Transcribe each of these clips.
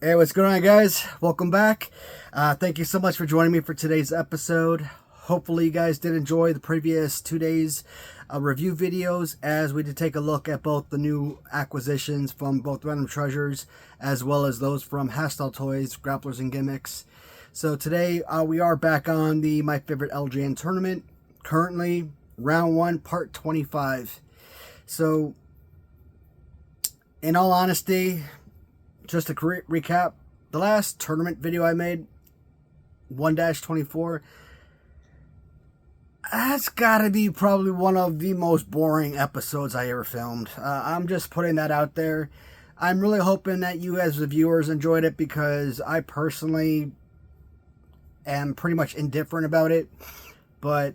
Hey, what's going on, guys? Welcome back. Thank you so much for joining me for today's episode. Hopefully you guys did enjoy the previous 2 days review videos, as we did take a look at both the new acquisitions from both Random Treasures as well as those from Hostile Toys, Grapplers and Gimmicks. So today we are back on the My Favorite LJN tournament. Currently, round 1, part 25. So, in all honesty, just to recap, the last tournament video I made, 1-24, that's gotta be probably one of the most boring episodes I ever filmed. I'm just putting that out there. I'm really hoping that you as the viewers enjoyed it, because I personally am pretty much indifferent about it. But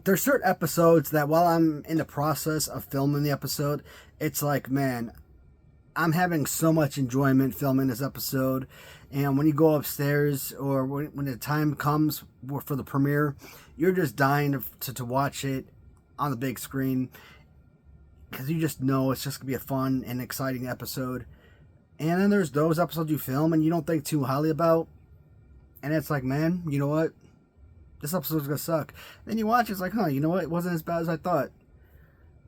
there's certain episodes that while I'm in the process of filming the episode, it's like, man, I'm having so much enjoyment filming this episode. And when you go upstairs, or when the time comes for the premiere, you're just dying to watch it on the big screen, because you just know it's just going to be a fun and exciting episode. And then there's those episodes you film and you don't think too highly about, and it's like, man, you know what? This episode's going to suck. Then you watch it, it's like, huh, you know what? It wasn't as bad as I thought.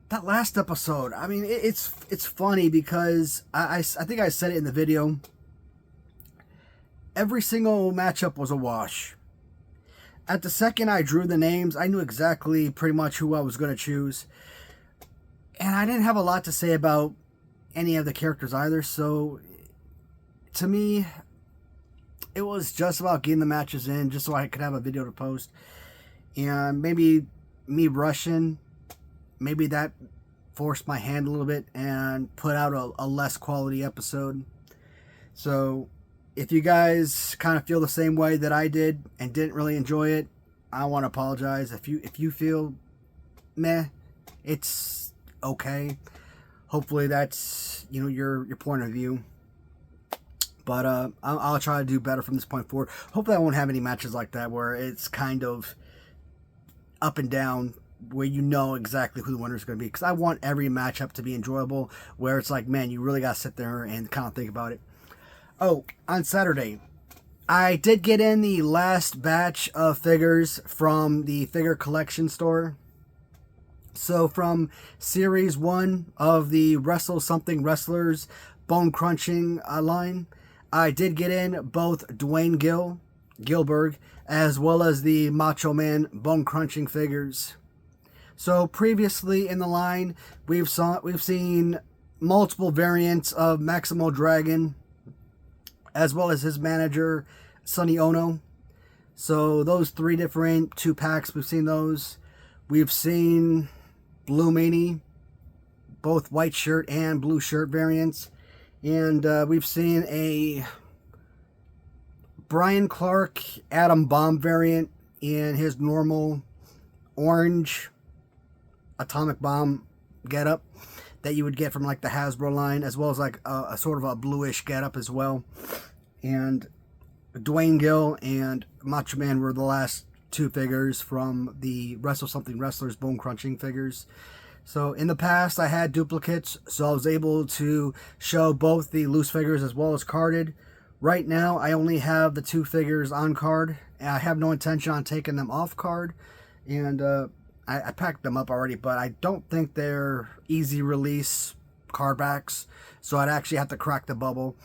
That last episode, I mean, it's funny because I think I said it in the video. Every single matchup was a wash. At the second I drew the names, I knew exactly pretty much who I was going to choose. And I didn't have a lot to say about any of the characters either. So, to me, it was just about getting the matches in, just so I could have a video to post. And maybe me rushing, maybe that forced my hand a little bit and put out a less quality episode. So if you guys kind of feel the same way that I did and didn't really enjoy it, I want to apologize. If you feel meh, it's okay. Hopefully that's, you know, your point of view. But I'll try to do better from this point forward. Hopefully I won't have any matches like that where it's kind of up and down, where you know exactly who the winner is going to be. Because I want every matchup to be enjoyable, where it's like, man, you really got to sit there and kind of think about it. Oh, on Saturday, I did get in the last batch of figures from the figure collection store. So from Series 1 of the Wrestle Something Wrestlers Bone Crunching line, I did get in both Dwayne Gilberg, as well as the Macho Man Bone Crunching figures. So previously in the line, we've seen multiple variants of Maximo Dragon, as well as his manager, Sonny Ono. So those 3 different 2-packs, we've seen those. We've seen Blue Meanie, both white shirt and blue shirt variants. And we've seen a Brian Clark Atom Bomb variant in his normal orange atomic bomb getup that you would get from like the Hasbro line, as well as like a sort of a bluish getup as well. And Dwayne Gill and Macho Man were the last 2 figures from the Wrestle Something Wrestlers Bone Crunching figures. So in the past I had duplicates, so I was able to show both the loose figures as well as carded. Right now I only have the 2 figures on card, and I have no intention on taking them off card. And I packed them up already, but I don't think they're easy release card backs, so I'd actually have to crack the bubble.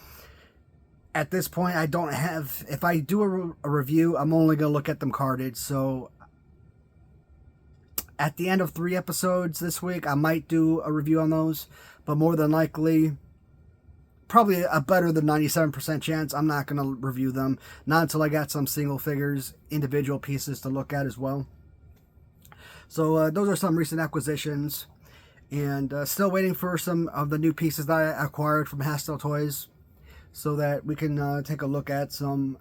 At this point, I don't have, if I do a review, I'm only going to look at them carded. So at the end of 3 episodes this week, I might do a review on those, but more than likely, probably a better than 97% chance, I'm not going to review them, not until I got some single figures, individual pieces to look at as well. So those are some recent acquisitions, and still waiting for some of the new pieces that I acquired from Hostile Toys, so that we can take a look at some.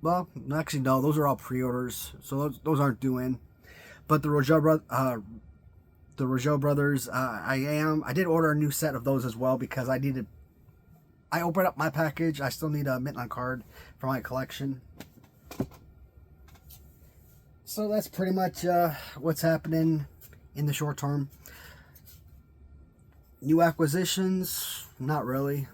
Well, actually no, those are all pre-orders, so those aren't due in. But the Rougeau brothers, I did order a new set of those as well, because I opened up my package. I still need a Midland card for my collection. So that's pretty much what's happening in the short term. New acquisitions, not really.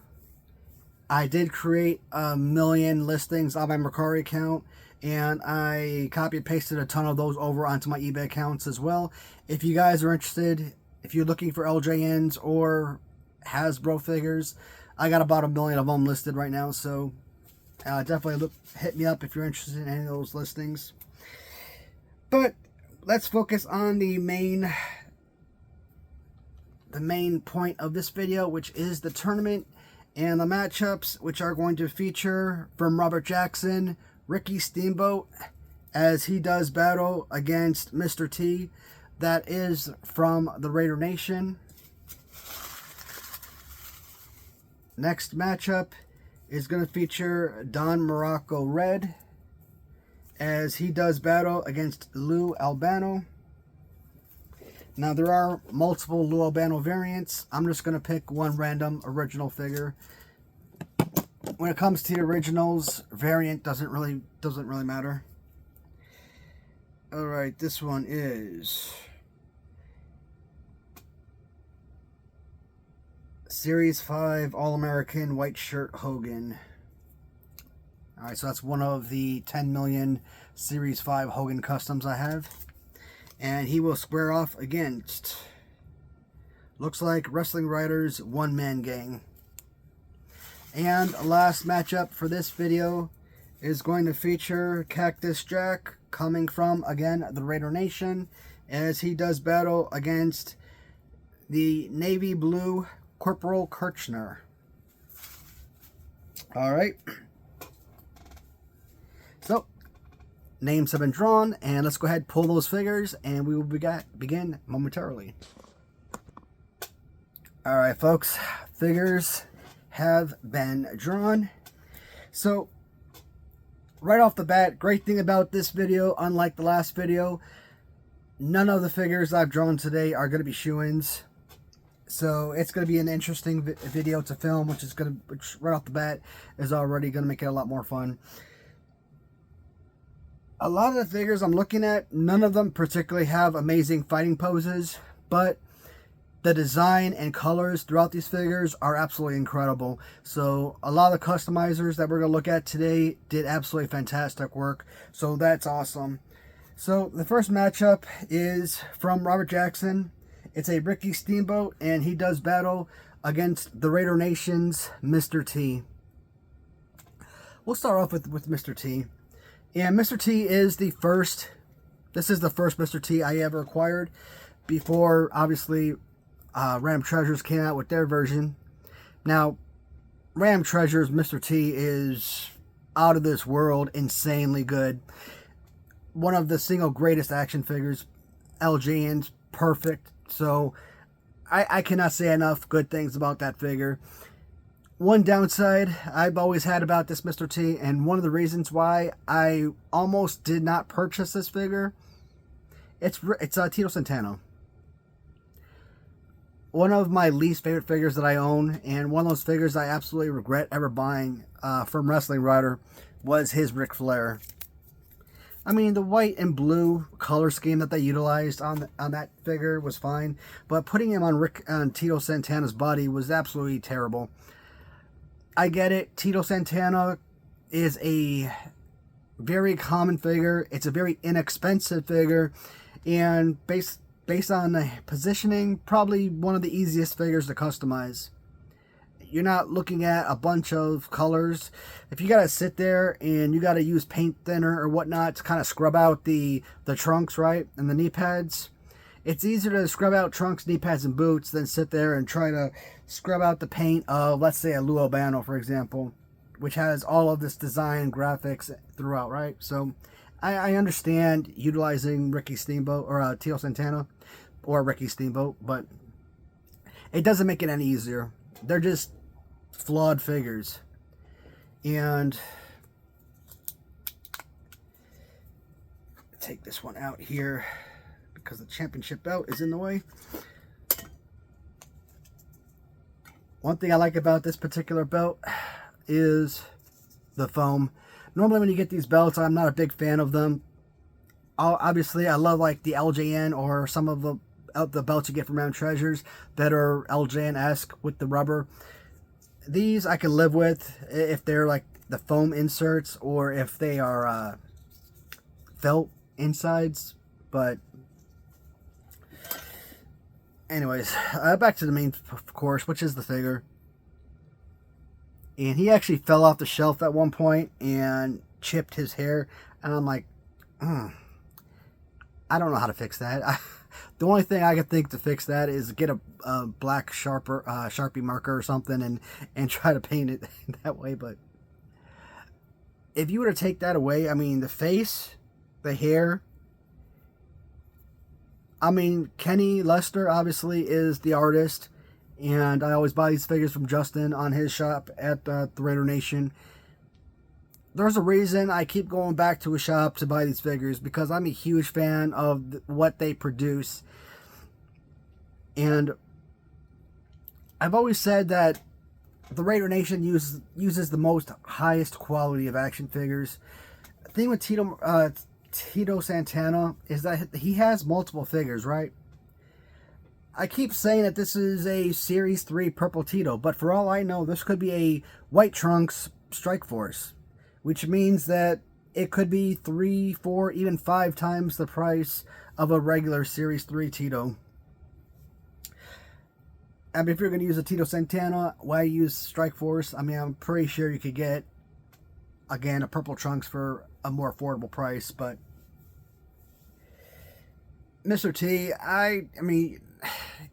I did create 1,000,000 listings on my Mercari account, and I copy and pasted a ton of those over onto my eBay accounts as well. If you guys are interested, if you're looking for LJNs or Hasbro figures, I got about 1,000,000 of them listed right now, so definitely hit me up if you're interested in any of those listings. But let's focus on the main point of this video, which is the tournament and the matchups, which are going to feature from Robert Jackson, Ricky Steamboat, as he does battle against Mr. T, that is from the Raider Nation. Next matchup is going to feature Don Morocco Red, as he does battle against Lou Albano. Now, there are multiple Lou Albano variants. I'm just going to pick one random original figure. When it comes to the originals, variant doesn't really matter. All right, this one is Series 5 All-American White Shirt Hogan. All right, so that's one of the 10 million Series 5 Hogan customs I have. And he will square off against, looks like, Wrestling Writers One-Man Gang. And last matchup for this video is going to feature Cactus Jack, coming from, again, the Raider Nation, as he does battle against the Navy Blue Corporal Kirchner. All right. So, names have been drawn, and let's go ahead and pull those figures, and we will begin momentarily. Alright, folks, figures have been drawn. So, right off the bat, great thing about this video, unlike the last video, none of the figures I've drawn today are going to be shoe-ins. So, it's going to be an interesting video to film, which right off the bat is already going to make it a lot more fun. A lot of the figures I'm looking at, none of them particularly have amazing fighting poses, but the design and colors throughout these figures are absolutely incredible. So a lot of the customizers that we're going to look at today did absolutely fantastic work. So that's awesome. So the first matchup is from Robert Jackson. It's a Ricky Steamboat, and he does battle against the Raider Nation's Mr. T. We'll start off with Mr. T. And Mr. T is the first, this is the first Mr. T I ever acquired, before, obviously, Ram Treasures came out with their version. Now, Ram Treasures Mr. T is out of this world, insanely good. One of the single greatest action figures. LJN's perfect. So, I cannot say enough good things about that figure. One downside I've always had about this Mr. T, and one of the reasons why I almost did not purchase this figure, it's Tito Santana. One of my least favorite figures that I own, and one of those figures I absolutely regret ever buying from Wrestling Writer, was his Ric Flair. I mean, the white and blue color scheme that they utilized on that figure was fine, but putting him on Tito Santana's body was absolutely terrible. I get it. Tito Santana is a very common figure. It's a very inexpensive figure, and based on the positioning, probably one of the easiest figures to customize. You're not looking at a bunch of colors. If you gotta sit there and you gotta use paint thinner or whatnot to kind of scrub out the trunks, right, and the knee pads, it's easier to scrub out trunks, knee pads, and boots than sit there and try to scrub out the paint of, let's say, a Lou Albano, for example, which has all of this design graphics throughout, right? So I understand utilizing Ricky Steamboat or Tito Santana or Ricky Steamboat, but it doesn't make it any easier. They're just flawed figures. And take this one out here because the championship belt is in the way. One thing I like about this particular belt is the foam. Normally when you get these belts, I'm not a big fan of them. Obviously, I love like the LJN or some of the belts you get from Ram Treasures that are LJN-esque with the rubber. These I can live with if they're like the foam inserts or if they are felt insides. But anyways, back to the main course, which is the figure. And he actually fell off the shelf at one point and chipped his hair. And I'm like, I don't know how to fix that. The only thing I could think to fix that is get a black Sharpie marker or something and try to paint it that way. But if you were to take that away, I mean, the face, the hair. I mean, Kenny Lester obviously is the artist. And I always buy these figures from Justin on his shop at the Raider Nation. There's a reason I keep going back to a shop to buy these figures, because I'm a huge fan of what they produce. And I've always said that the Raider Nation uses the most highest quality of action figures. The thing with Tito Santana is that he has multiple figures, right? I keep saying that this is a Series 3 Purple Tito, but for all I know, this could be a White Trunks Strike Force, which means that it could be 3, 4, even 5 times the price of a regular Series 3 Tito. And if you're going to use a Tito Santana, why use Strike Force? I mean, I'm pretty sure you could get, again, a Purple Trunks for a more affordable price, but Mr. T, I mean,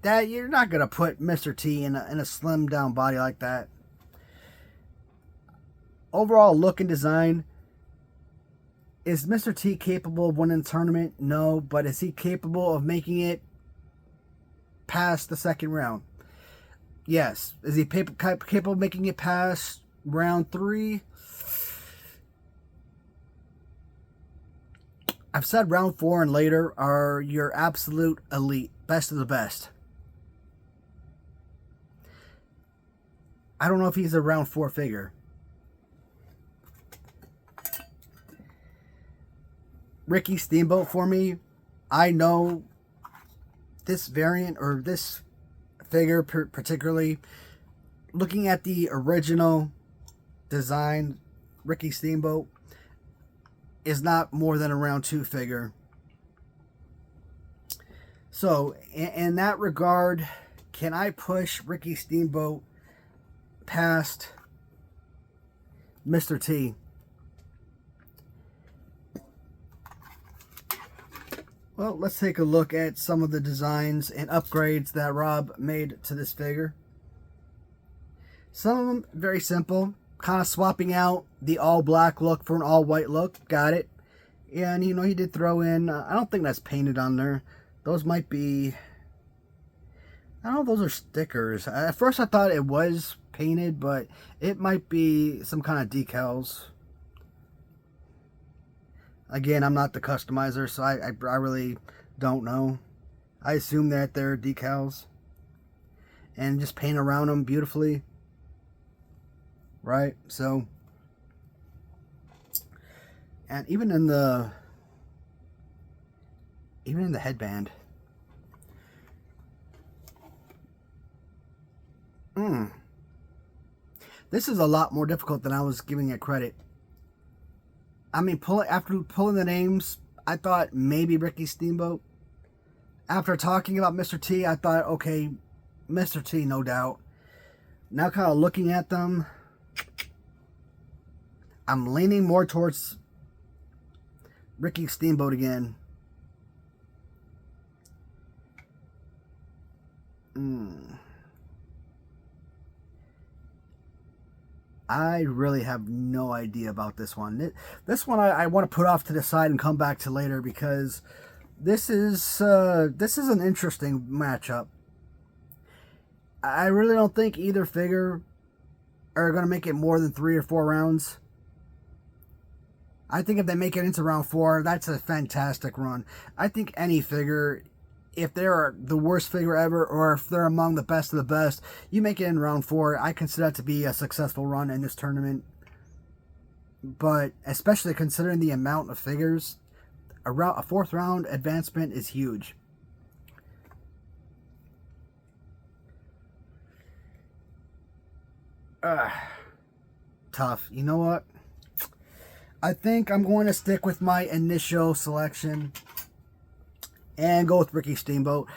that you're not going to put Mr. T in a slim down body like that. Overall look and design, is Mr. T capable of winning the tournament? No, but is he capable of making it past the second round? Yes. Is he capable of making it past round 3? I've said round 4 and later are your absolute elite, best of the best. I don't know if he's a round 4 figure. Ricky Steamboat for me. I know this variant or this figure particularly, looking at the original design, Ricky Steamboat is not more than a round 2 figure. So in that regard, can I push Ricky Steamboat past Mr. T? Well, let's take a look at some of the designs and upgrades that Rob made to this figure. Some of them very simple, kind of swapping out the all black look for an all white look. Got it. And, you know, he did throw in, I don't think that's painted on there. Those might be, I don't know, those are stickers. At first I thought it was painted, but it might be some kind of decals. Again, I'm not the customizer, so I really don't know. I assume that they're decals. And just paint around them beautifully. Right? So, and even in the headband. This is a lot more difficult than I was giving it credit. I mean, after pulling the names, I thought maybe Ricky Steamboat. After talking about Mr. T, I thought, okay, Mr. T, no doubt. Now kind of looking at them, I'm leaning more towards Ricky Steamboat again. I really have no idea about this one. This one I want to put off to the side and come back to later, because this is an interesting matchup. I really don't think either figure are going to make it more than 3 or 4 rounds. I think if they make it into round 4, that's a fantastic run. I think any figure, if they're the worst figure ever, or if they're among the best of the best, you make it in round 4, I consider that to be a successful run in this tournament. But especially considering the amount of figures, a 4th round advancement is huge. Tough. You know what? I think I'm going to stick with my initial selection and go with Ricky Steamboat.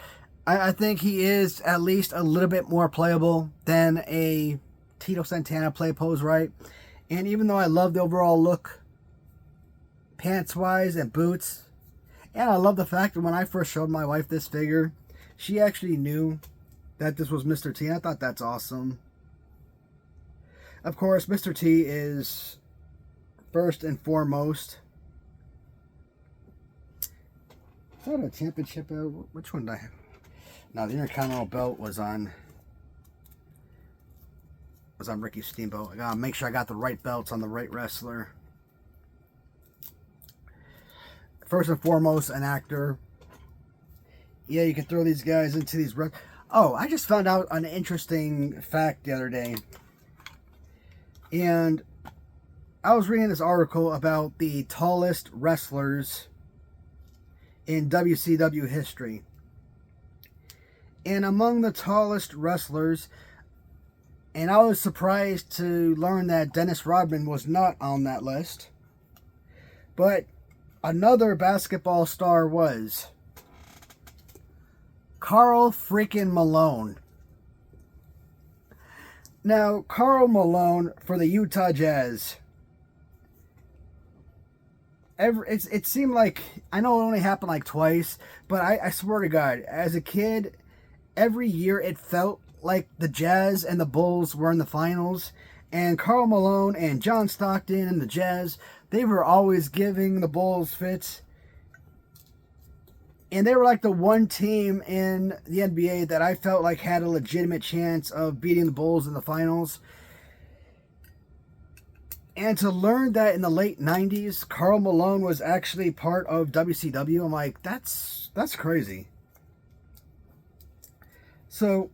I think he is at least a little bit more playable than a Tito Santana play pose right. And even though I love the overall look, pants-wise and boots, and I love the fact that when I first showed my wife this figure, she actually knew that this was Mr. T. And I thought that's awesome. Of course, Mr. T is first and foremost. Is that a championship belt? Which one did I have? No, the Intercontinental belt was on Ricky Steamboat. I gotta make sure I got the right belts on the right wrestler. First and foremost, an actor. Yeah, you can throw these guys into these... Oh, I just found out an interesting fact the other day. And I was reading this article about the tallest wrestlers in WCW history. And among the tallest wrestlers, and I was surprised to learn that Dennis Rodman was not on that list. But another basketball star was Karl freaking Malone. Now, Karl Malone for the Utah Jazz. It seemed like, I know it only happened like twice, but I swear to God, as a kid, every year it felt like the Jazz and the Bulls were in the finals, and Karl Malone and John Stockton and the Jazz, they were always giving the Bulls fits. And they were like the one team in the NBA that I felt like had a legitimate chance of beating the Bulls in the finals. And to learn that in the late 90s, Karl Malone was actually part of WCW, I'm like, that's crazy. So,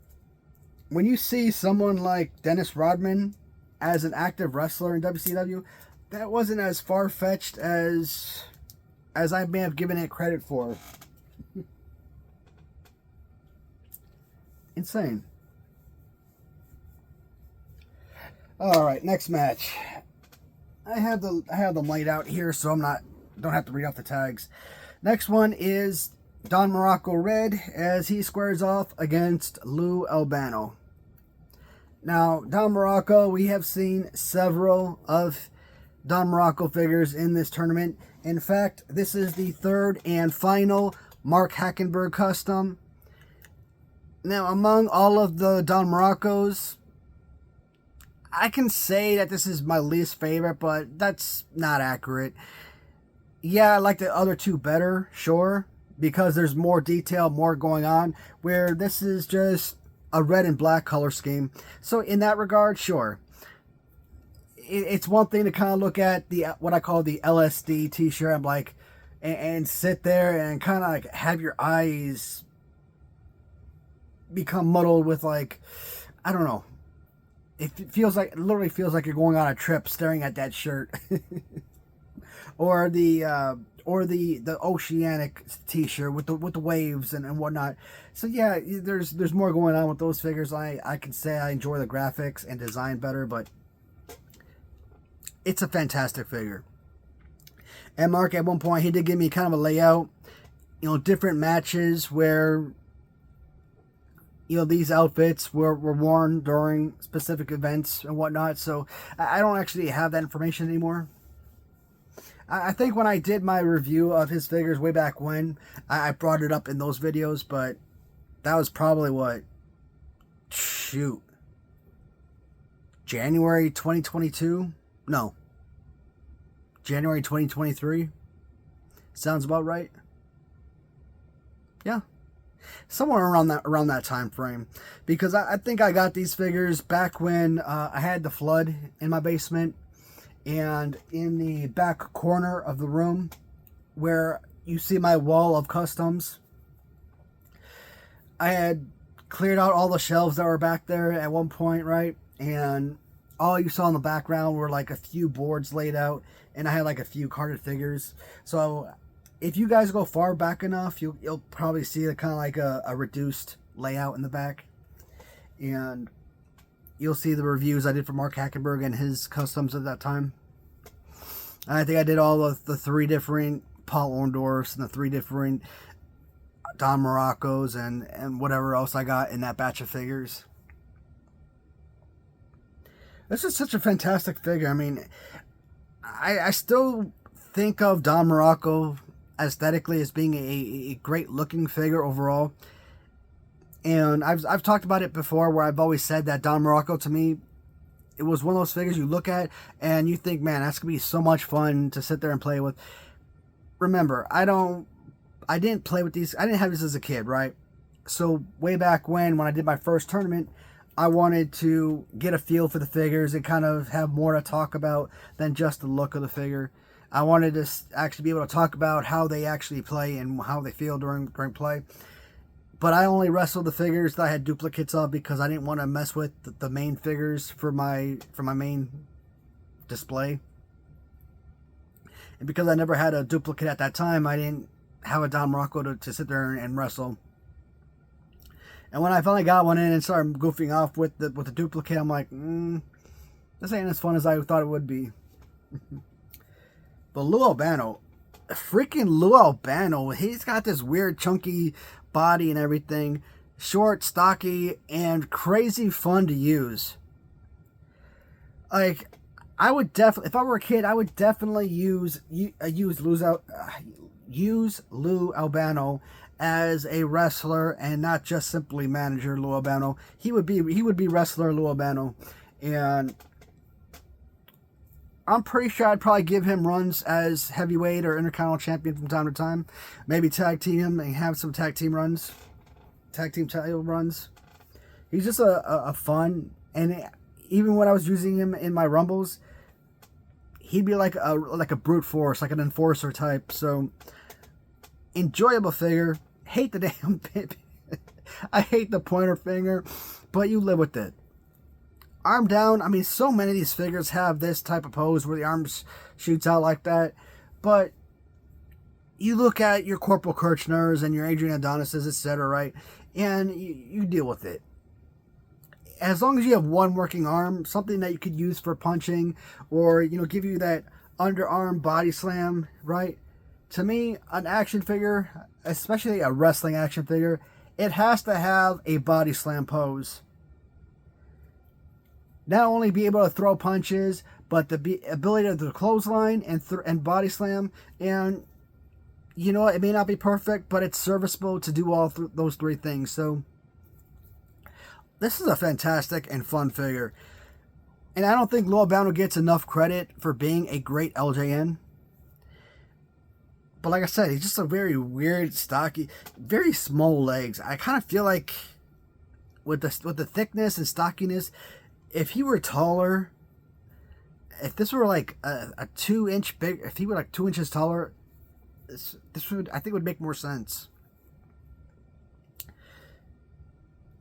when you see someone like Dennis Rodman as an active wrestler in WCW, that wasn't as far-fetched as I may have given it credit for. Insane. Alright, next match. I have them laid out here, so don't have to read off the tags. Next one is Don Morocco Red as he squares off against Lou Albano. Now, Don Morocco, we have seen several of Don Morocco figures in this tournament. In fact, this is the third and final Mark Hackenberg custom. Now, among all of the Don Moroccos, I can say that this is my least favorite, but that's not accurate. Yeah, I like the other two better, sure, because there's more detail, more going on, where this is just a red and black color scheme. So in that regard, sure. It's one thing to kind of look at what I call the LSD t-shirt. I'm like, and sit there and kind of like have your eyes become muddled with, like, I don't know. It literally feels like you're going on a trip staring at that shirt. or the oceanic t-shirt with the waves and whatnot. So yeah, there's more going on with those figures. I can say I enjoy the graphics and design better, but it's a fantastic figure. And Mark, at one point, he did give me kind of a layout, different matches where these outfits were worn during specific events and whatnot. So I don't actually have that information anymore. I think when I did my review of his figures way back when, I brought it up in those videos, but that was probably January 2022? No. January 2023? Sounds about right. Yeah. Somewhere around that time frame, because I think I got these figures back when I had the flood in my basement, and in the back corner of the room where you see my wall of customs, I had cleared out all the shelves that were back there at one point, right? And all you saw in the background were like a few boards laid out, and I had like a few carded figures. So if you guys go far back enough, you'll probably see a kind of like a reduced layout in the back. And you'll see the reviews I did for Mark Hackenberg and his customs at that time. And I think I did all of the 3 different Paul Orndorffs and the 3 different Don Moroccos and whatever else I got in that batch of figures. This is such a fantastic figure. I mean, I still think of Don Morocco aesthetically as being a great looking figure overall. And I've talked about it before, where I've always said that Don Morocco, to me, it was one of those figures you look at and you think, man, that's going to be so much fun to sit there and play with. Remember, I didn't play with these. I didn't have these as a kid, right? So way back when I did my first tournament, I wanted to get a feel for the figures and kind of have more to talk about than just the look of the figure. I wanted to actually be able to talk about how they actually play and how they feel during play. But I only wrestled the figures that I had duplicates of because I didn't want to mess with the main figures for my main display. And because I never had a duplicate at that time, I didn't have a Don Morocco to sit there and wrestle. And when I finally got one in and started goofing off with the duplicate, I'm like, this ain't as fun as I thought it would be. But Lou Albano, freaking Lou Albano, he's got this weird chunky body and everything, short, stocky, and crazy fun to use. Like, I would definitely, if I were a kid, I would definitely use Lou Albano as a wrestler and not just simply manager Lou Albano. He would be wrestler Lou Albano, and I'm pretty sure I'd probably give him runs as heavyweight or intercontinental champion from time to time. Maybe tag team him and have some tag team title runs. He's just a fun, and even when I was using him in my rumbles, he'd be like a brute force, like an enforcer type. So enjoyable figure. Hate the damn bit. I hate the pointer finger, but you live with it. Arm down. I mean, so many of these figures have this type of pose where the arms shoots out like that. But you look at your Corporal Kirchners and your Adrian Adonises, etc., right? And you deal with it. As long as you have one working arm, something that you could use for punching, or, give you that underarm body slam, right? To me, an action figure, especially a wrestling action figure, it has to have a body slam pose. Not only be able to throw punches, but the ability to clothesline and body slam. And, it may not be perfect, but it's serviceable to do all those 3 things. So, this is a fantastic and fun figure. And I don't think Lou Albano gets enough credit for being a great LJN. But like I said, he's just a very weird, stocky, very small legs. I kind of feel like with the thickness and stockiness, if he were taller, if this were like a 2-inch big, if he were like 2 inches taller, this would, I think, would make more sense.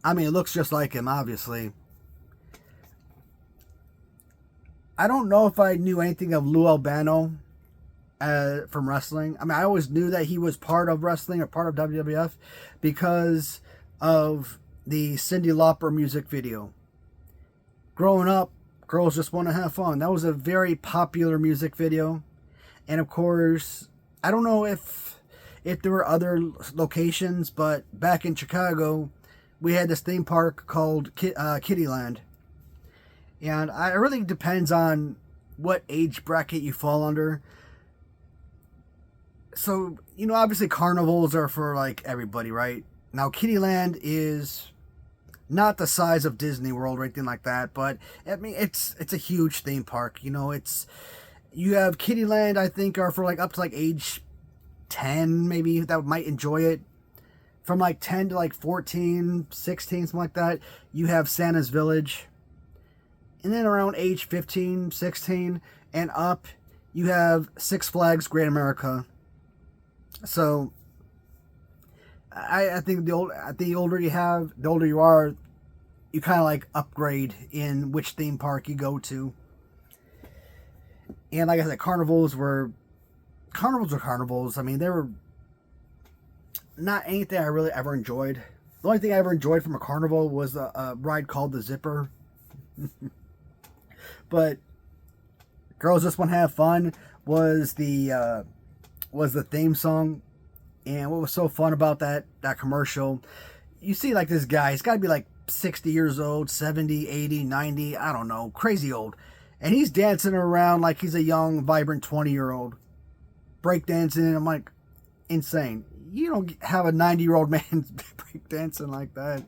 I mean, it looks just like him, obviously. I don't know if I knew anything of Lou Albano from wrestling. I mean, I always knew that he was part of wrestling or part of WWF because of the Cyndi Lauper music video. Growing up, girls just want to have fun. That was a very popular music video. And of course, I don't know if there were other locations, but back in Chicago, we had this theme park called Kittyland. And it really depends on what age bracket you fall under. So, obviously carnivals are for like everybody, right? Now, Kittyland is not the size of Disney World or anything like that, but I mean, it's a huge theme park. You have Kittyland, I think, are for like up to like age 10, maybe, that might enjoy it. From like 10 to like 14, 16, something like that, you have Santa's Village. And then around age 15, 16 and up, you have Six Flags Great America. So I think the older you are, you kind of like upgrade in which theme park you go to. And like I said, carnivals were carnivals. I mean, they were not anything I really ever enjoyed. The only thing I ever enjoyed from a carnival was a ride called the Zipper. But Girls Just Want to Have Fun was the theme song. And what was so fun about that commercial, you see like this guy, he's got to be like 60 years old, 70, 80, 90, I don't know, crazy old. And he's dancing around like he's a young, vibrant 20-year-old. Breakdancing, and I'm like, insane. You don't have a 90-year-old man breakdancing like that.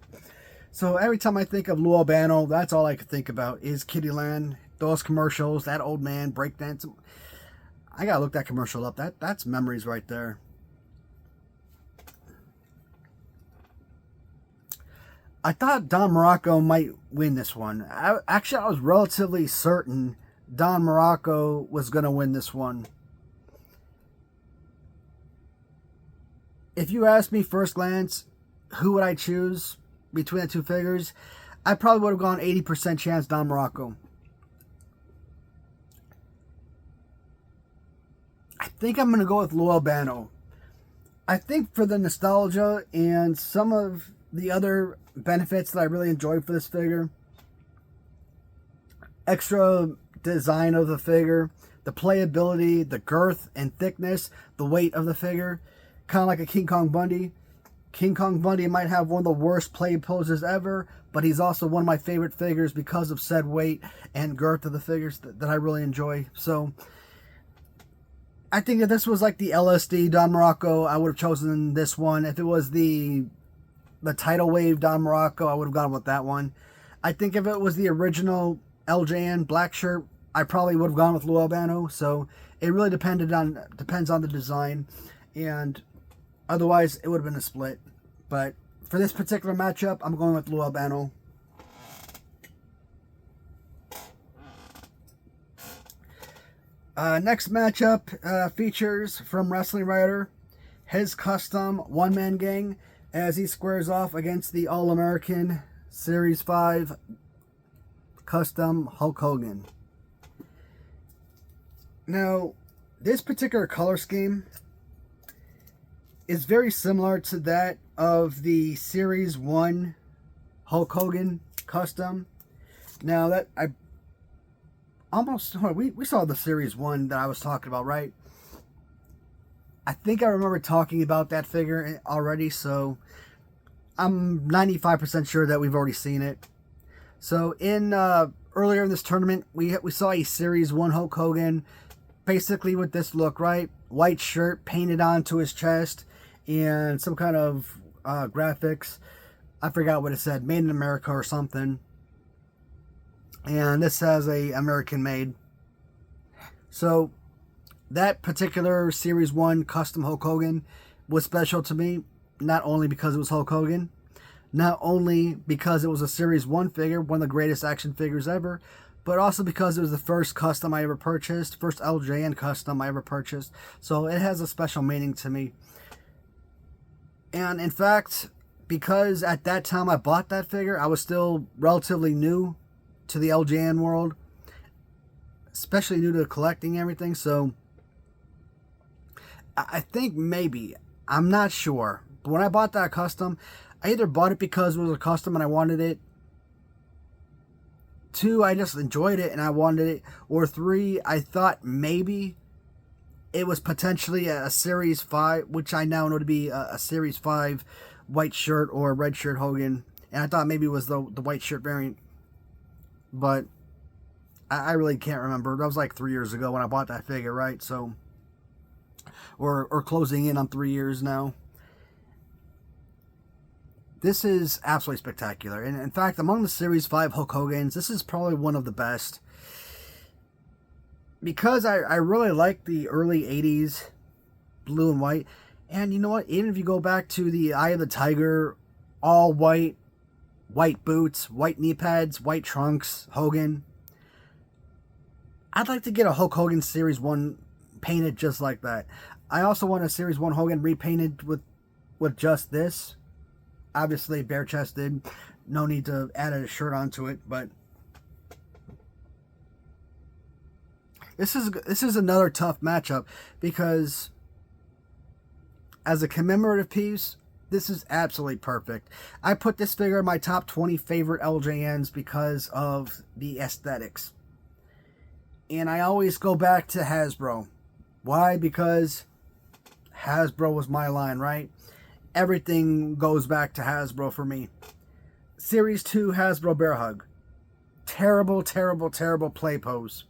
So every time I think of Lou Albano, that's all I could think about is Kittyland, those commercials, that old man breakdancing. I gotta look that commercial up. That's memories right there. I thought Don Morocco might win this one. Actually, I was relatively certain Don Morocco was going to win this one. If you asked me first glance, who would I choose between the two figures, I probably would have gone 80% chance Don Morocco. I think I'm going to go with Lou Albano. I think for the nostalgia and some of the other benefits that I really enjoyed for this figure, extra design of the figure, the playability, the girth and thickness, the weight of the figure, kind of like a King Kong Bundy. King Kong Bundy might have one of the worst play poses ever, but he's also one of my favorite figures because of said weight and girth of the figures that I really enjoy. So I think if this was like the LSD Don Morocco, I would have chosen this one. If it was the tidal wave Don Morocco, I would have gone with that one. I think if it was the original LJN black shirt, I probably would have gone with Lou Albano. So it really depends on the design, and otherwise it would have been a split. But for this particular matchup, I'm going with Lou Albano. Next matchup features from Wrestling Writer his custom one-man gang as he squares off against the All-American Series 5 custom Hulk Hogan. Now, this particular color scheme is very similar to that of the Series 1 Hulk Hogan custom. Now, that I almost, we saw the Series 1 that I was talking about, right? I think I remember talking about that figure already, so I'm 95% sure that we've already seen it. So in earlier in this tournament, we saw a Series 1 Hulk Hogan, basically with this look, right? White shirt painted onto his chest and some kind of graphics. I forgot what it said, made in America or something. And this has a American made. So that particular Series 1 custom Hulk Hogan was special to me, not only because it was Hulk Hogan, not only because it was a Series 1 figure, one of the greatest action figures ever, but also because it was the first custom I ever purchased, first LJN custom I ever purchased. So it has a special meaning to me. And in fact, because at that time I bought that figure, I was still relatively new to the LJN world, especially new to collecting everything. So I think maybe, I'm not sure, but when I bought that custom, I either bought it because it was a custom and I wanted it, 2, I just enjoyed it and I wanted it, or 3, I thought maybe it was potentially a Series 5, which I now know to be a Series 5 white shirt or red shirt Hogan, and I thought maybe it was the white shirt variant, but I really can't remember. That was like 3 years ago when I bought that figure, right? So or closing in on 3 years now. This is absolutely spectacular. And in fact, among the Series 5 Hulk Hogans, this is probably one of the best. Because I really like the early 80s blue and white. And you know what? Even if you go back to the Eye of the Tiger, all white, white boots, white knee pads, white trunks, Hogan. I'd like to get a Hulk Hogan Series 1 painted just like that. I also want a Series 1 Hogan repainted with just this. Obviously bare chested. No need to add a shirt onto it, but this is another tough matchup because as a commemorative piece, This is absolutely perfect. I put this figure in my top 20 favorite LJNs because of the aesthetics. And I always go back to Hasbro. Why? Because Hasbro was my line, right? Everything goes back to Hasbro for me. Series 2 Hasbro Bear Hug. Terrible, terrible, terrible play pose.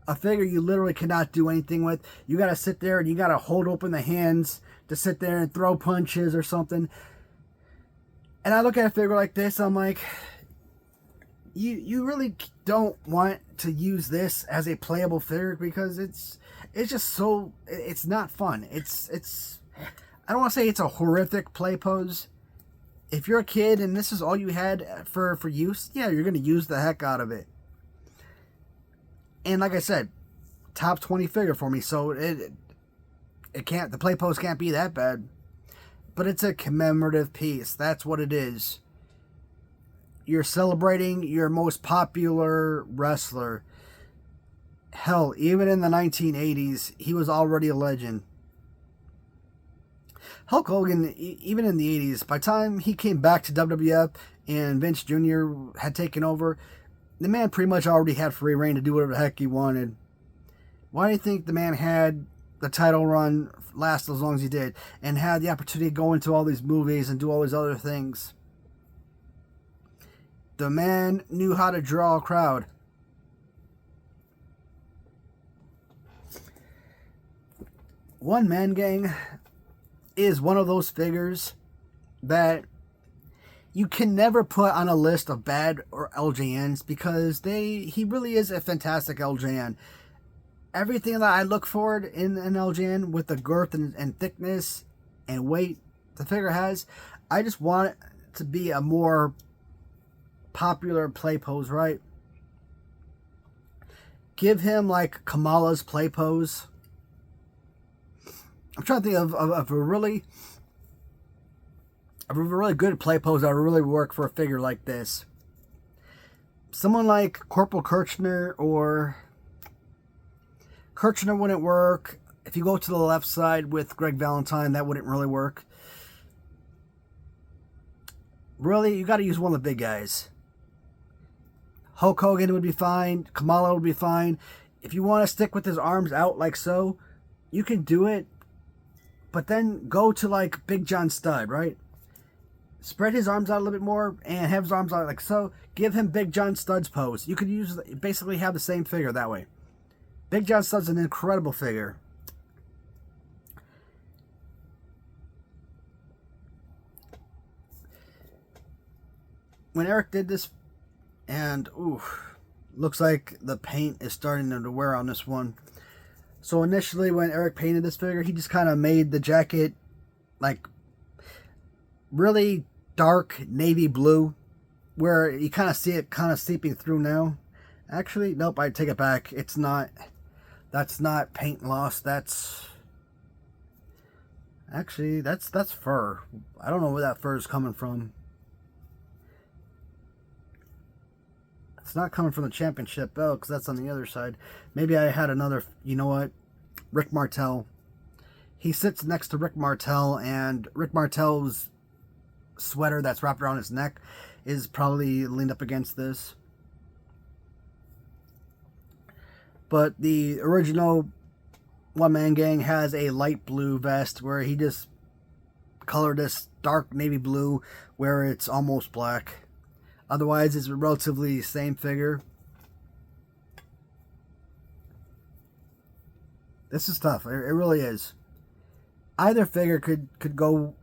A figure you literally cannot do anything with. You got to sit there and you got to hold open the hands to sit there and throw punches or something. And I look at a figure like this, I'm like, you really don't want to use this as a playable figure because it's just so, it's not fun. It's I don't want to say it's a horrific play pose. If you're a kid and this is all you had for use, yeah, you're going to use the heck out of it. And like I said, top 20 figure for me, so it can't, the play pose can't be that bad. But it's a commemorative piece. That's what it is. You're celebrating your most popular wrestler. Hell, even in the 1980s, he was already a legend. Hulk Hogan, even in the 80s, by the time he came back to WWF and Vince Jr. had taken over, the man pretty much already had free reign to do whatever the heck he wanted. Why do you think the man had the title run last as long as he did and had the opportunity to go into all these movies and do all these other things? The man knew how to draw a crowd. One Man Gang is one of those figures that you can never put on a list of bad or LJNs because he really is a fantastic LJN. Everything that I look for in an LJN with the girth and thickness and weight the figure has, I just want it to be a more popular play pose, right? Give him like Kamala's play pose. I'm trying to think of a really good play pose that would really work for a figure like this. Someone like Corporal Kirchner, or Kirchner wouldn't work. If you go to the left side with Greg Valentine, that wouldn't really work. Really, you got to use one of the big guys. Hulk Hogan would be fine. Kamala would be fine. If you want to stick with his arms out like so, you can do it. But then go to like Big John Studd, right? Spread his arms out a little bit more and have his arms out like so. Give him Big John Studd's pose. You could basically have the same figure that way. Big John Studd's an incredible figure. When Eric did this, and ooh, looks like the paint is starting to wear on this one. So initially when Eric painted this figure, he just kind of made the jacket like really dark navy blue, where you kind of see it kind of seeping through now. Actually, nope, I take it back. It's not, that's not paint loss. That's actually, that's fur. I don't know where that fur is coming from. It's not coming from the championship belt because that's on the other side. Maybe I had another, you know what? Rick Martel. He sits next to Rick Martel, and Rick Martel's sweater that's wrapped around his neck is probably leaned up against this. But the original One Man Gang has a light blue vest where he just colored this dark navy blue where it's almost black. Otherwise, it's a relatively same figure. This is tough. It really is. Either figure could go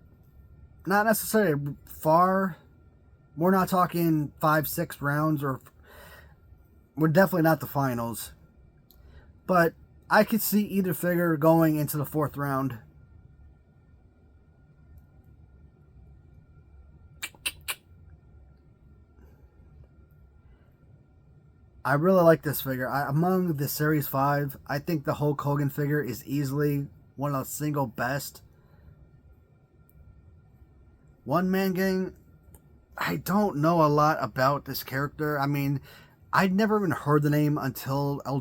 not necessarily far. We're not talking 5-6 rounds, or we're definitely not the finals. But I could see either figure going into the 4th round. I really like this figure. Among the Series 5, I think the Hulk Hogan figure is easily one of the single best. One Man Gang, I don't know a lot about this character. I mean, I'd never even heard the name until I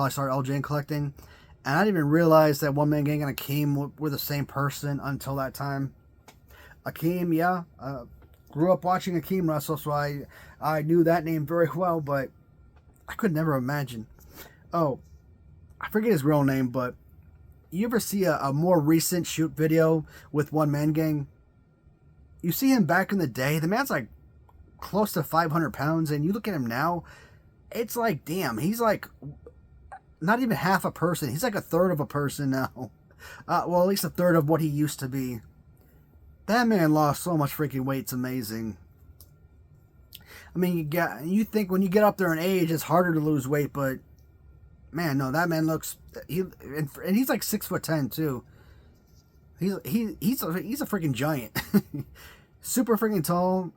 started LJN collecting. And I didn't even realize that One Man Gang kind of came with the same person until that time. Akeem, yeah. Grew up watching Akeem wrestle, so I knew that name very well, but I could never imagine. Oh, I forget his real name, but you ever see a more recent shoot video with One Man Gang? You see him back in the day, the man's like close to 500 pounds, and you look at him now, it's like, damn, he's like not even half a person. He's like a third of a person now. Well, at least a third of what he used to be. That man lost so much freaking weight. It's amazing. I mean, you think when you get up there in age, it's harder to lose weight, but man, no, that man looks and he's like 6'10" too. He's a freaking giant, super freaking tall.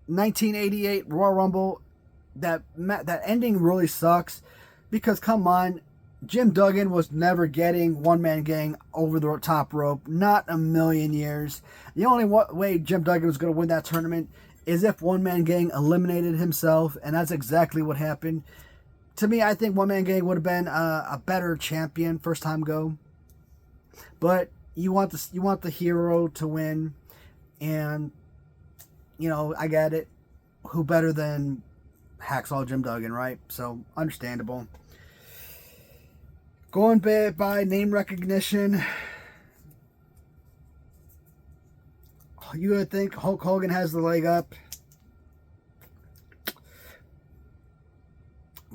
1988 Royal Rumble. That ending really sucks because come on. Jim Duggan was never getting One Man Gang over the top rope. Not a million years. The only way Jim Duggan was going to win that tournament is if One Man Gang eliminated himself, and that's exactly what happened. To me, I think One Man Gang would have been a better champion first time go. But you want the hero to win, and you know, I get it. Who better than Hacksaw Jim Duggan, right? So understandable. Going by name recognition, you would think Hulk Hogan has the leg up.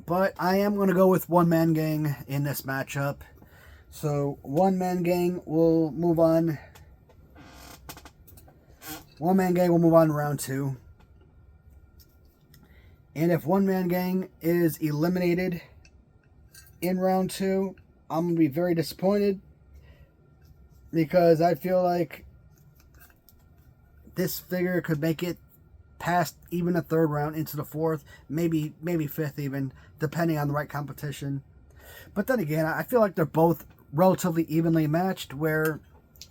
But I am going to go with One Man Gang in this matchup. So One Man Gang will move on. One Man Gang will move on to round 2. And if One Man Gang is eliminated in round 2, I'm going to be very disappointed because I feel like this figure could make it past even the 3rd round into the 4th, maybe 5th even, depending on the right competition. But then again, I feel like they're both relatively evenly matched, where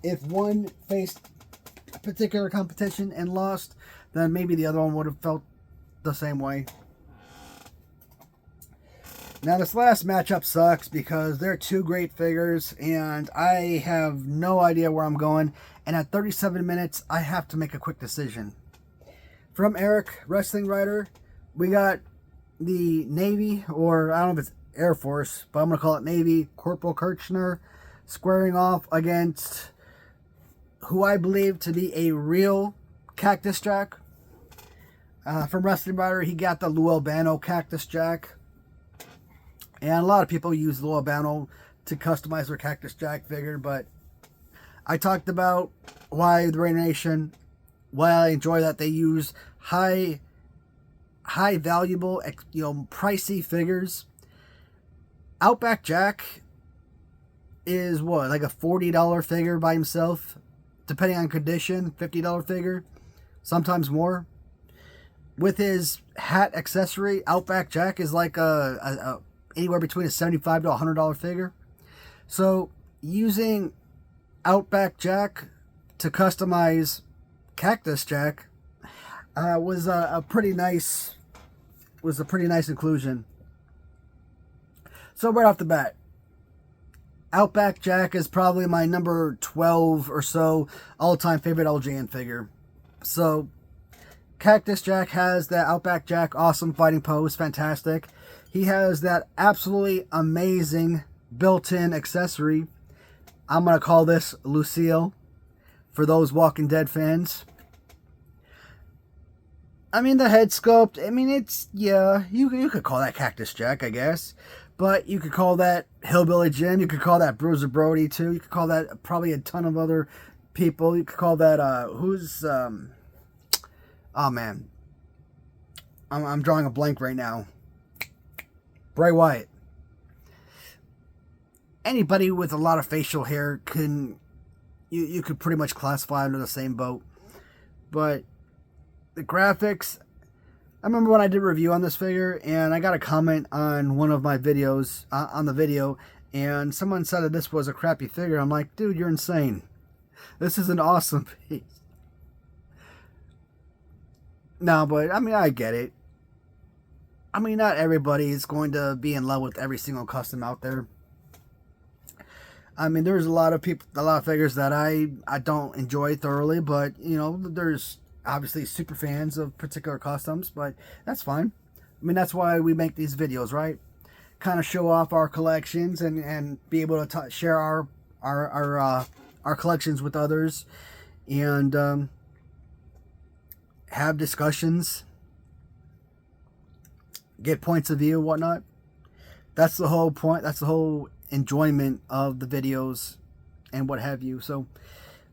if one faced a particular competition and lost, then maybe the other one would have felt the same way. Now, this last matchup sucks because they're two great figures, and I have no idea where I'm going. And at 37 minutes, I have to make a quick decision. From Eric, Wrestling Writer, we got the Navy, or I don't know if it's Air Force, but I'm going to call it Navy, Corporal Kirchner, squaring off against who I believe to be a real Cactus Jack. From Wrestling Writer, he got the Lou Albano Cactus Jack. And a lot of people use Lou Albano to customize their Cactus Jack figure, but I talked about why the Raider Nation, why I enjoy that they use high valuable, pricey figures. Outback Jack is what, like a $40 figure by himself, depending on condition, $50 figure, sometimes more. With his hat accessory, Outback Jack is like a anywhere between a $75 to $100 figure. So using Outback Jack to customize Cactus Jack was a pretty nice inclusion. So right off the bat, Outback Jack is probably my number 12 or so all-time favorite LJN figure. So Cactus Jack has that Outback Jack awesome fighting pose, fantastic. He has that absolutely amazing built-in accessory. I'm going to call this Lucille for those Walking Dead fans. I mean, the head sculpt, I mean, it's, yeah, you could call that Cactus Jack, I guess. But you could call that Hillbilly Jim. You could call that Bruiser Brody, too. You could call that probably a ton of other people. You could call that, oh, man. I'm drawing a blank right now. Bray Wyatt. Anybody with a lot of facial hair you could pretty much classify under the same boat. But the graphics, I remember when I did a review on this figure, and I got a comment on one of my videos, on the video, and someone said that this was a crappy figure. I'm like, dude, you're insane. This is an awesome piece. No, but, I mean, I get it. I mean, not everybody is going to be in love with every single custom out there. I mean, there's a lot of people, a lot of figures that I don't enjoy thoroughly, but you know, there's obviously super fans of particular customs, but that's fine. I mean, that's why we make these videos, right? Kind of show off our collections and be able to share our collections with others, and have discussions, get points of view, whatnot. That's the whole point. That's the whole enjoyment of the videos and what have you. So,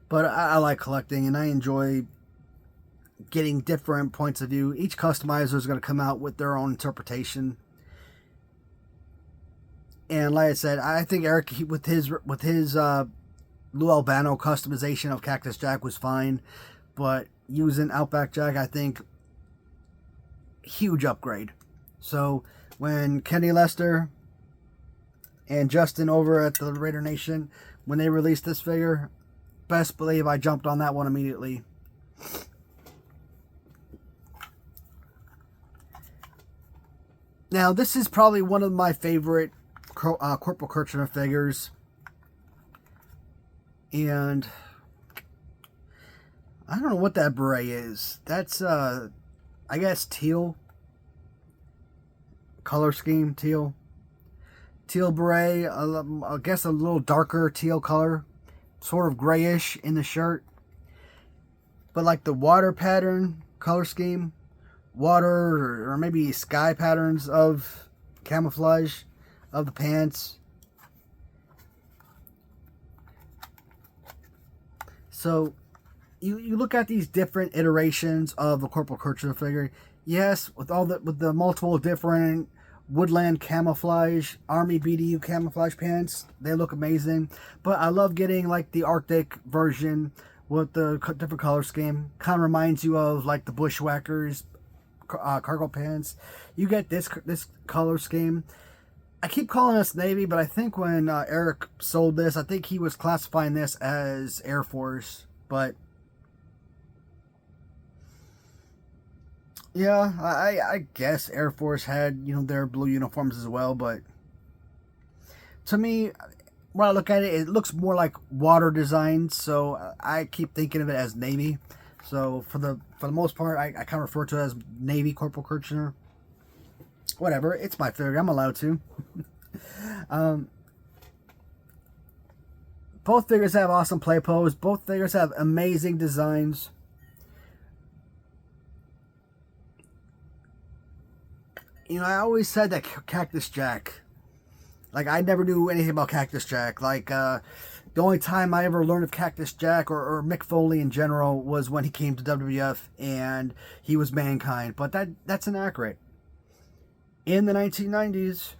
but I like collecting, and I enjoy getting different points of view. Each customizer is going to come out with their own interpretation. And like I said, I think Eric, with his Lou Albano customization of Cactus Jack was fine, but using Outback Jack, I think, huge upgrade. So when Kenny Lester and Justin over at the Raider Nation, when they released this figure, best believe I jumped on that one immediately. Now, this is probably one of my favorite Corporal Kirchner figures. And I don't know what that beret is. That's, I guess, teal. Color scheme, teal. Teal beret, I guess a little darker teal color. Sort of grayish in the shirt. But like the water pattern, color scheme. Water or maybe sky patterns of camouflage of the pants. So you look at these different iterations of the Corporal Kirchner figure. Yes, with the multiple different woodland camouflage, army BDU camouflage pants, they look amazing. But I love getting like the Arctic version with the different color scheme. Kind of reminds you of like the Bushwhackers cargo pants. You get this color scheme. I keep calling this Navy, but I think when Eric sold this, I think he was classifying this as Air Force. But yeah, I guess Air Force had, you know, their blue uniforms as well. But to me, when I look at it, it looks more like water design. So I keep thinking of it as Navy. So for the most part, I kind of refer to it as Navy Corporal Kirchner. Whatever, it's my figure. I'm allowed to. Both figures have awesome play pose. Both figures have amazing designs. You know, I always said that Cactus Jack. Like, I never knew anything about Cactus Jack. Like, the only time I ever learned of Cactus Jack or Mick Foley in general was when he came to WWF and he was Mankind. But that's inaccurate. In the 1990s,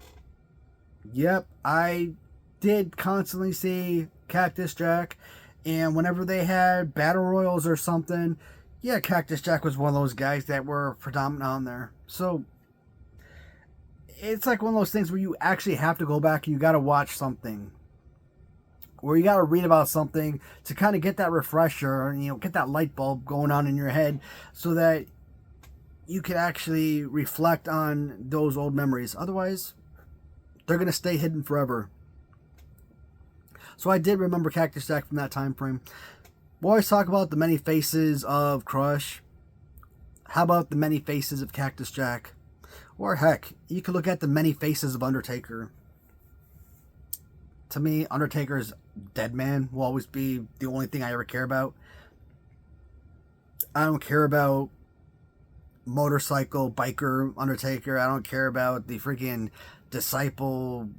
yep, I did constantly see Cactus Jack. And whenever they had battle royals or something, yeah, Cactus Jack was one of those guys that were predominant on there. So it's like one of those things where you actually have to go back and you got to watch something. Or you got to read about something to kind of get that refresher and, you know, get that light bulb going on in your head so that you can actually reflect on those old memories. Otherwise, they're going to stay hidden forever. So I did remember Cactus Jack from that time frame. We always talk about the many faces of Crush. How about the many faces of Cactus Jack? Or heck, you could look at the many faces of Undertaker. To me, Undertaker's dead man will always be the only thing I ever care about. I don't care about motorcycle biker Undertaker. I don't care about the freaking Disciple.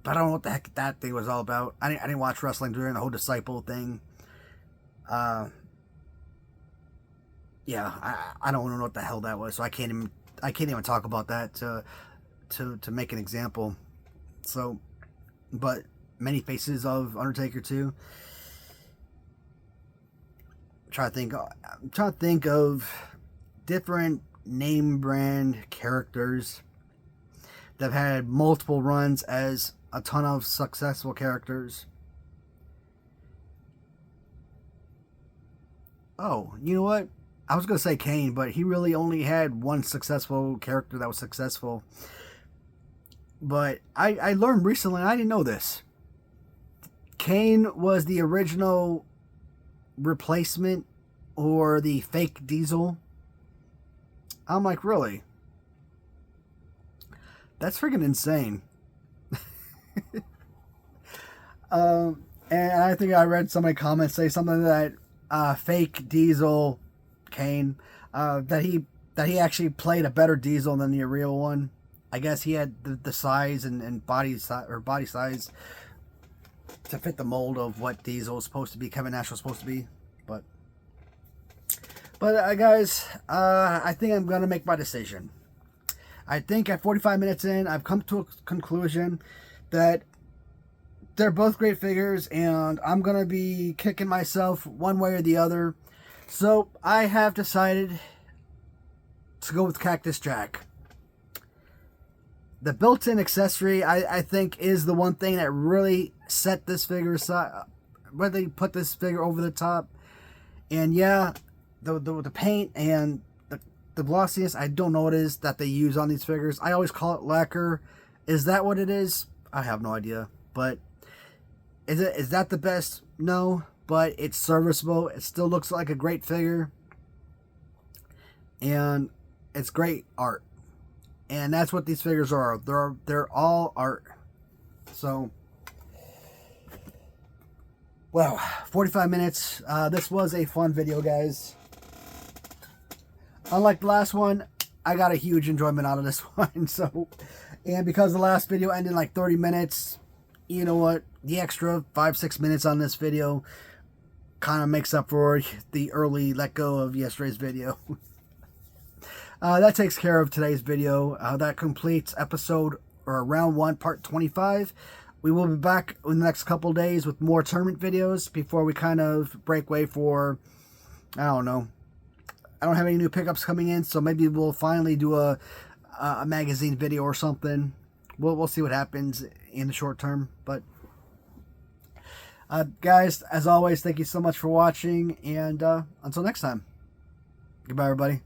I don't know what the heck that thing was all about. I didn't watch wrestling during the whole Disciple thing. Yeah, I don't know what the hell that was, so I can't even talk about that to make an example. So, but many faces of Undertaker too. I'm trying to think of different name brand characters that have had multiple runs as a ton of successful characters. Oh, you know what? I was going to say Kane, but he really only had one successful character that was successful. But I learned recently, I didn't know this. Kane was the original replacement or the fake Diesel. I'm like, really? That's freaking insane. And I think I read somebody comment say something that fake Diesel Kane, that he actually played a better Diesel than the real one. I guess he had the size and body size to fit the mold of what Diesel is supposed to be, Kevin Nash was supposed to be. But guys, I think I'm gonna make my decision. I think at 45 minutes in, I've come to a conclusion that they're both great figures, and I'm going to be kicking myself one way or the other. So I have decided to go with Cactus Jack. The built-in accessory, I think, is the one thing that really set this figure aside, really put this figure over the top. And yeah, the paint and the glossiness, I don't know what it is that they use on these figures. I always call it lacquer. Is that what it is? I have no idea. But is that the best? No, but it's serviceable. It still looks like a great figure. And it's great art. And that's what these figures are. They're all art. So, well, 45 minutes. This was a fun video, guys. Unlike the last one, I got a huge enjoyment out of this one. So, and because the last video ended in like 30 minutes, you know what? The extra 5-6 minutes on this video kind of makes up for the early let go of yesterday's video. That takes care of today's video. That completes episode or round 1, part 25. We will be back in the next couple days with more tournament videos before we kind of break way for, I don't know. I don't have any new pickups coming in, so maybe we'll finally do a magazine video or something. We'll see what happens in the short term. But guys, as always, thank you so much for watching, and until next time, goodbye, everybody.